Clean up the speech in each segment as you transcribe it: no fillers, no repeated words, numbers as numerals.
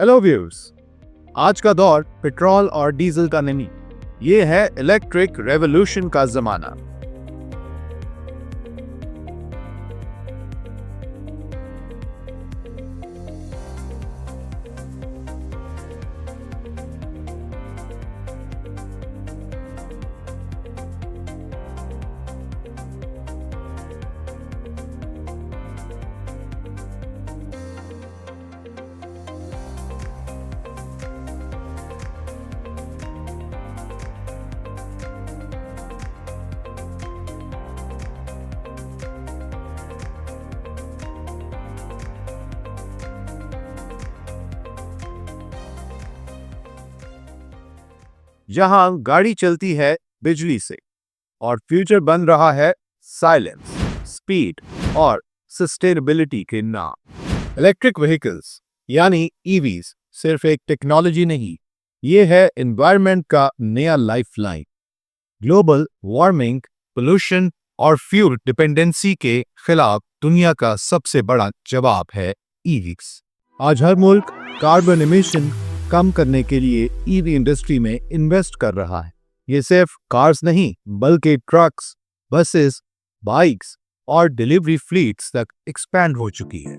Hello viewers. आज का दौर पेट्रोल और डीजल का नहीं, ये है इलेक्ट्रिक रेवोल्यूशन का जमाना। जहां गाड़ी चलती है बिजली से और फ्यूचर बन रहा है साइलेंस, स्पीड और सस्टेनेबिलिटी के नाम। इलेक्ट्रिक व्हीकल्स यानी ईवीज सिर्फ एक टेक्नोलॉजी नहीं, ये है एनवायरनमेंट का नया लाइफलाइन। ग्लोबल वार्मिंग, पोल्यूशन और फ्यूल डिपेंडेंसी के खिलाफ दुनिया का सबसे बड़ा जवाब है ईवीज। आज हर मुल्क कार्बन एमिशन कम करने के लिए ईवी इंडस्ट्री में इन्वेस्ट कर रहा है। ये सिर्फ कार्स नहीं, बल्कि ट्रक्स, बसेस, बाइक्स और डिलीवरी फ्लीट्स तक एक्सपैंड हो चुकी है।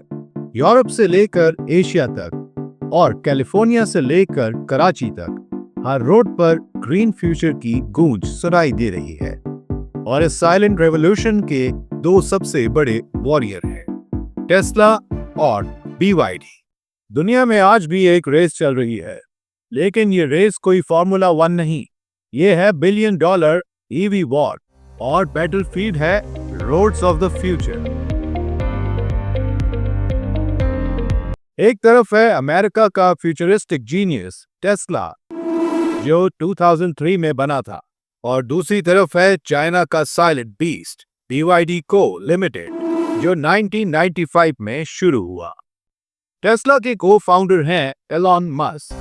यूरोप से लेकर एशिया तक और कैलिफोर्निया से लेकर कराची तक हर रोड पर ग्रीन फ्यूचर की गूंज सुनाई दे रही है। और इस साइलेंट रेवोल्यूशन के दो सबसे बड़े वॉरियर हैं, टेस्ला और BYD। दुनिया में आज भी एक रेस चल रही है, लेकिन ये रेस कोई फार्मूला 1 नहीं, ये है $1 बिलियन ईवी वॉर और बैटलफील्ड है रोड्स ऑफ द फ्यूचर। एक तरफ है अमेरिका का फ्यूचरिस्टिक जीनियस टेस्ला, जो 2003 में बना था, और दूसरी तरफ है चाइना का साइलेंट बीस्ट BYD को लिमिटेड, जो 1995 में शुरू हुआ। टेस्ला के को फाउंडर हैं एलॉन मस्क,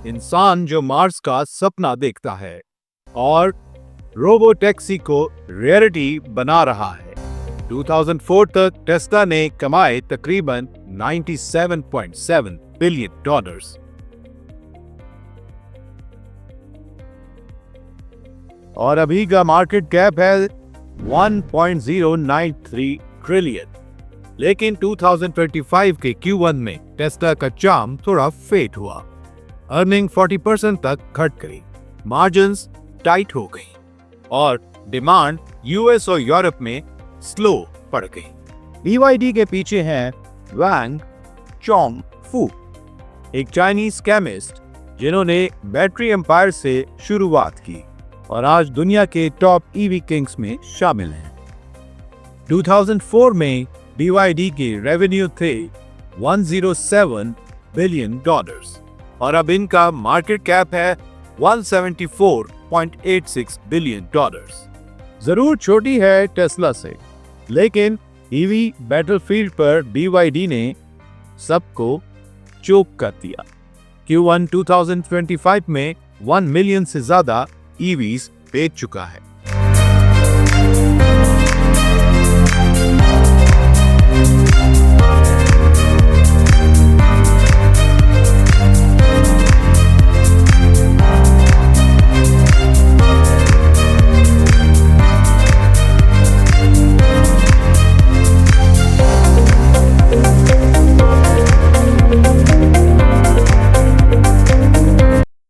इंसान जो मार्स का सपना देखता है और रोबो टैक्सी को रियलिटी बना रहा है। 2004 तक टेस्ला ने कमाए तकरीबन $97.7 बिलियन। और अभी का मार्केट कैप है 1.093 ट्रिलियन। लेकिन 2025 के Q1 में टेस्ला का चार्म थोड़ा फेट हुआ। अर्निंग 40% तक घट गई, मार्जिन्स टाइट हो गई और डिमांड यूएस और यूरोप में स्लो पड़ गई। BYD के पीछे हैं वांग चोंगफू, एक चाइनीज केमिस्ट जिन्होंने बैटरी एम्पायर से शुरुआत की और आज दुनिया के टॉप ईवी किंग्स में शामिल हैं। 2004 में BYD के रेवेन्यू थे $107 बिलियन और अब इनका मार्केट कैप है $174.86 बिलियन। जरूर छोटी है टेस्ला से, लेकिन ईवी बैटलफील्ड पर BYD ने सबको चोक कर दिया। Q1 2025 में 1 मिलियन से ज्यादा ईवीज बेच चुका है।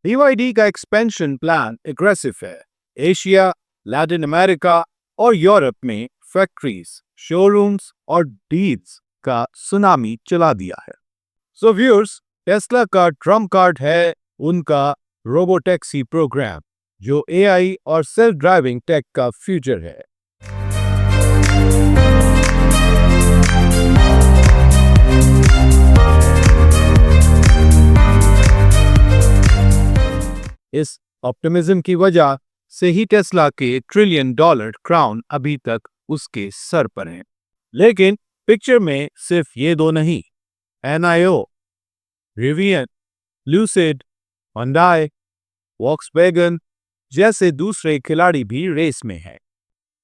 BYD का एक्सपेंशन प्लान एग्रेसिव है। एशिया, लैटिन अमेरिका और यूरोप में फैक्ट्रीज, शोरूम्स और डील्स का सुनामी चला दिया है। सो व्यूअर्स, टेस्ला का ट्रम्प कार्ड है उनका रोबोटैक्सी प्रोग्राम, जो AI और सेल्फ ड्राइविंग टेक का फ्यूचर है। इस ऑप्टिमिज्म की वजह से ही टेस्ला के $1 ट्रिलियन क्राउन अभी तक उसके सर पर है। लेकिन पिक्चर में सिर्फ ये दो नहीं, NIO, Rivian, lucid, Hyundai, Volkswagen जैसे दूसरे खिलाड़ी भी रेस में हैं।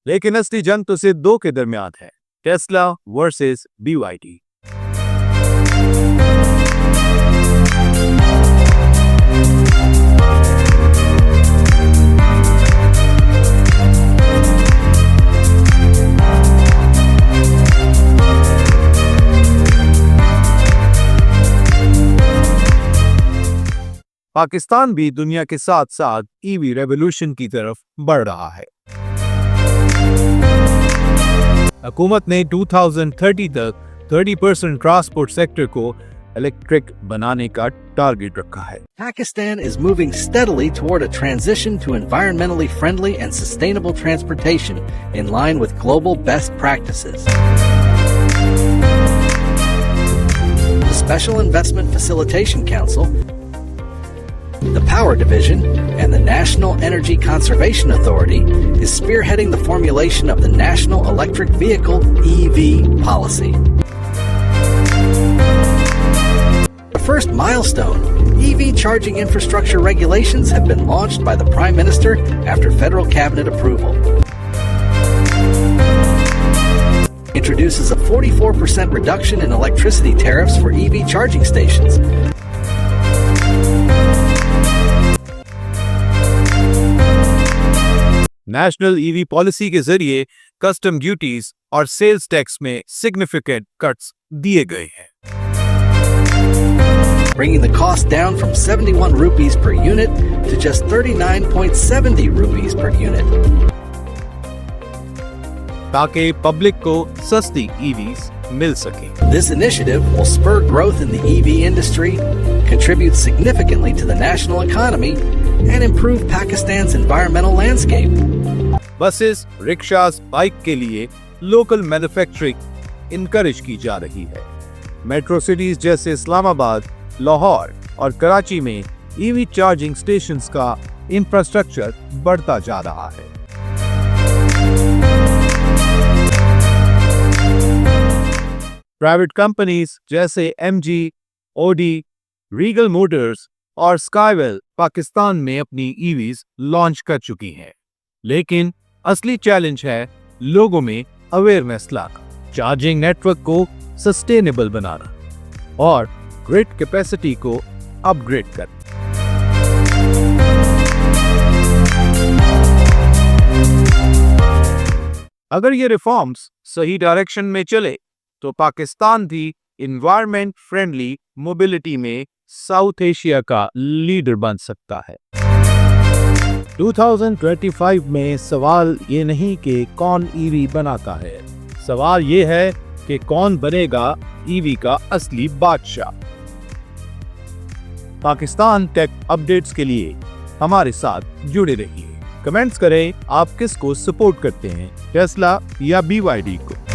लेकिन असली जंग तो सिर्फ दो के दरमियान है, टेस्ला वर्सेस BYD। पाकिस्तान भी दुनिया के साथ साथ ईवी रेवोल्यूशन की तरफ बढ़ रहा है। हुकूमत ने 2030 तक 30% ट्रांसपोर्ट सेक्टर को इलेक्ट्रिक बनाने का टारगेट रखा है। Pakistan is moving steadily toward a transition to environmentally friendly and sustainable transportation in line with global best practices. The Special Investment Facilitation Council, the Power Division, and the National Energy Conservation Authority is spearheading the formulation of the National Electric Vehicle (EV) policy. The first milestone, EV charging infrastructure regulations have been launched by the Prime Minister after federal cabinet approval. Introduces a 44% reduction in electricity tariffs for EV charging stations. National EV policy के जरिए custom duties और sales tax में significant cuts दिए गए हैं, bringing the cost down from 71 rupees per unit to just 39.70 rupees per unit. ताकि public को सस्ती ईवीज मिल सके। This initiative will spur growth in the EV industry, contribute significantly to the national economy, and improve Pakistan's environmental landscape. Buses, rickshaws, bike के लिए local manufacturing encourage की जा रही है। मेट्रो सिटीज जैसे इस्लामाबाद, लाहौर और कराची में ईवी चार्जिंग स्टेशंस का इंफ्रास्ट्रक्चर बढ़ता जा रहा है। प्राइवेट कंपनीज जैसे MG, Audi, रीगल मोटर्स और स्काईवेल पाकिस्तान में अपनी ईवीज लॉन्च कर चुकी हैं, लेकिन असली चैलेंज है लोगों में अवेयरनेस लाना, चार्जिंग नेटवर्क को सस्टेनेबल बनाना और ग्रिड कैपेसिटी को अपग्रेड करना। अगर ये रिफॉर्म्स सही डायरेक्शन में चले तो पाकिस्तान भी इन्वायरमेंट फ्रेंडली मोबिलिटी में साउथ एशिया का लीडर बन सकता है। 2025 में सवाल ये नहीं कि कौन ईवी बनाता है, सवाल ये है कि कौन बनेगा ईवी का असली बादशाह। पाकिस्तान टेक अपडेट्स के लिए हमारे साथ जुड़े रहिए। कमेंट्स करें आप किसको सपोर्ट करते हैं, टेस्ला या BYD को।